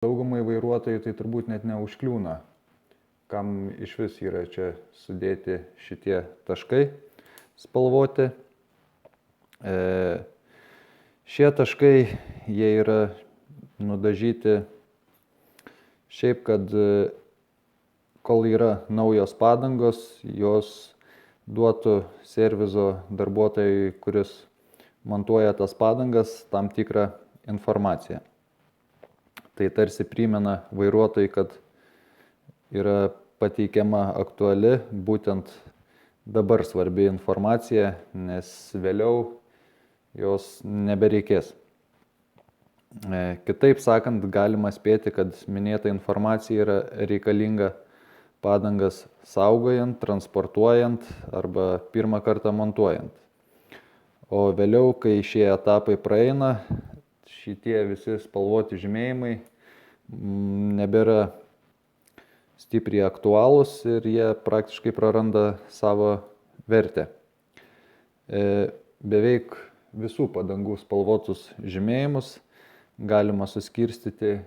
Daugumai vairuotojų tai turbūt net neužkliūna, kam iš vis yra čia sudėti šitie taškai spalvoti. Šie taškai, jie yra nudažyti šiaip, kad kol yra naujos padangos, jos duotų servizo darbuotojui, kuris montuoja tas padangas, tam tikrą informaciją. Tai tarsi primena vairuotojui, kad yra pateikiama aktuali, būtent dabar svarbi informacija, nes vėliau jos nebereikės. Kitaip sakant, galima spėti, kad minėta informacija yra reikalinga padangas saugojant, transportuojant arba pirmą kartą montuojant. O vėliau, kai šie etapai praeina, šitie visi spalvoti žymėjimai nebėra stipriai aktualūs ir jie praktiškai praranda savo vertę. Beveik visų padangų spalvotus žymėjimus galima suskirstyti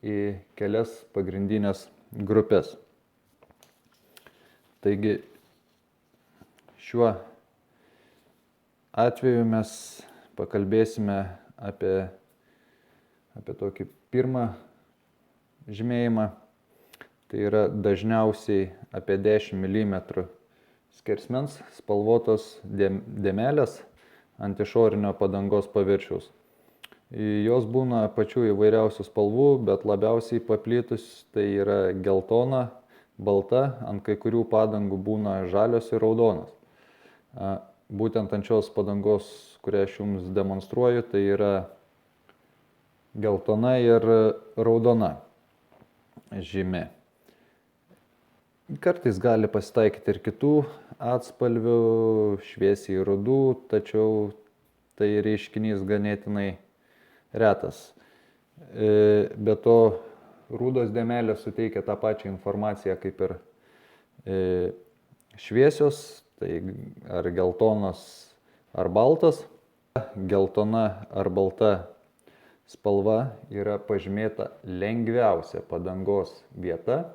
į kelias pagrindinės grupės. Taigi šiuo atveju mes pakalbėsime apie tokį pirmą žymėjimą. Tai yra dažniausiai apie 10 mm skersmens spalvotos dėmelės ant išorinio padangos paviršiaus. Jos būna pačių įvairiausių spalvų, bet labiausiai paplitus tai yra geltona, balta, ant kai kurių padangų būna žalios ir raudonos. Būtent ant šios padangos, kurią aš jums demonstruoju, tai yra geltona ir raudona žymė. Kartais gali pasitaikyti ir kitų atspalvių, šviesiai rudų, tačiau tai reiškinys ganėtinai retas. Be to, rudos dėmelės suteikia tą pačią informaciją kaip ir šviesios, tai ar geltonas ar baltas. Geltona ar balta spalva yra pažymėta lengviausia padangos vieta,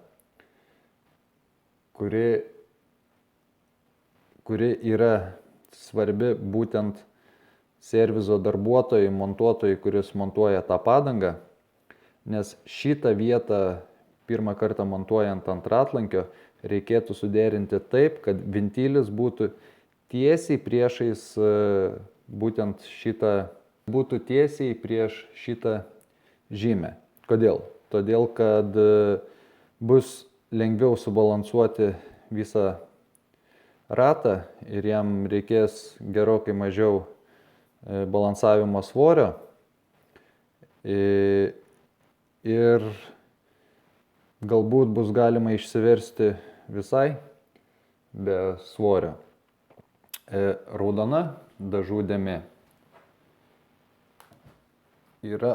kuri yra svarbi būtent servizo darbuotojui, montuotojui, kuris montuoja tą padangą, nes šitą vietą pirmą kartą montuojant ant ratlankio reikėtų suderinti taip, kad ventilis būtų tiesiai priešais būtent būtų tiesiai prieš šitą žymę. Kodėl? Todėl, kad bus lengviau subalansuoti visą ratą ir jam reikės gerokai mažiau balansavimo svorio ir galbūt bus galima išsiversti visai be svorio. Raudona dažų dėmė yra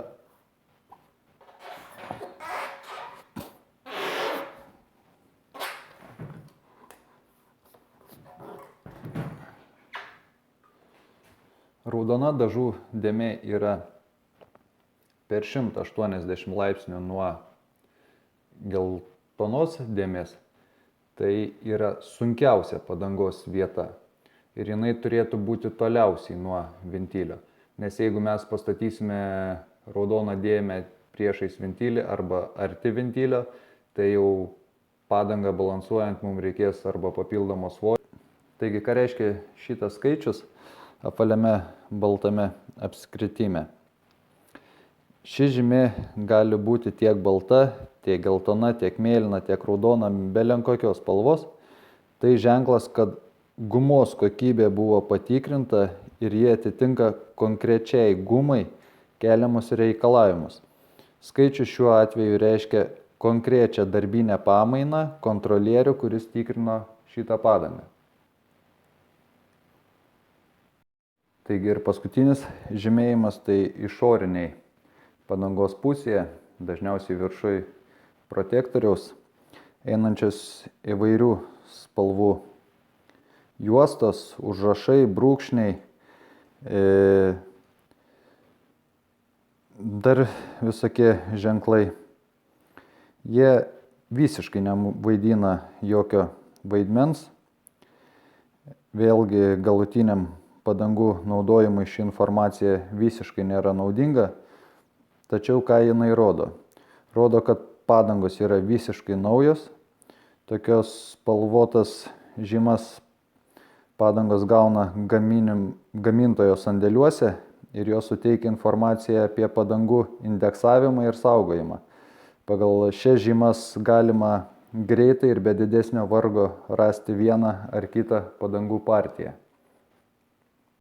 per 180 laipsnių nuo geltonos dėmės. Tai yra sunkiausia padangos vieta ir jinai turėtų būti toliausiai nuo ventilio. Nes jeigu mes pastatysime raudoną dėmę priešais ventilį arba arti ventilio, tai jau padangą balansuojant mums reikės arba papildomo svorio. Taigi, ką reiškia šitas skaičius apvaliame baltame apskritime? Ši žymė gali būti tiek balta, tiek geltona, tiek mėlyna, tiek raudona, belenkokios spalvos. Tai ženklas, kad gumos kokybė buvo patikrinta ir jie atitinka konkrečiai gumai keliamus reikalavimus. Skaičius šiuo atveju reiškia konkrečią darbinę pamainą kontrolierių, kuris tikrino šitą padangą. Taigi ir paskutinis žymėjimas tai išoriniai padangos pusėje, dažniausiai viršui protektoriaus, einančios įvairių spalvų juostos, užrašai, brūkšniai, Dar visokie ženklai. Jie visiškai nevaidina jokio vaidmens. Vėlgi galutiniam padangų naudojimui ši informacija visiškai nėra naudinga. Tačiau ką jinai rodo? Rodo, kad padangos yra visiškai naujos. Tokios spalvotas žymas padangos gauna gamintojo sandėliuose ir jos suteikia informaciją apie padangų indeksavimą ir saugojimą. Pagal šias žymas galima greitai ir be didesnio vargo rasti vieną ar kitą padangų partiją.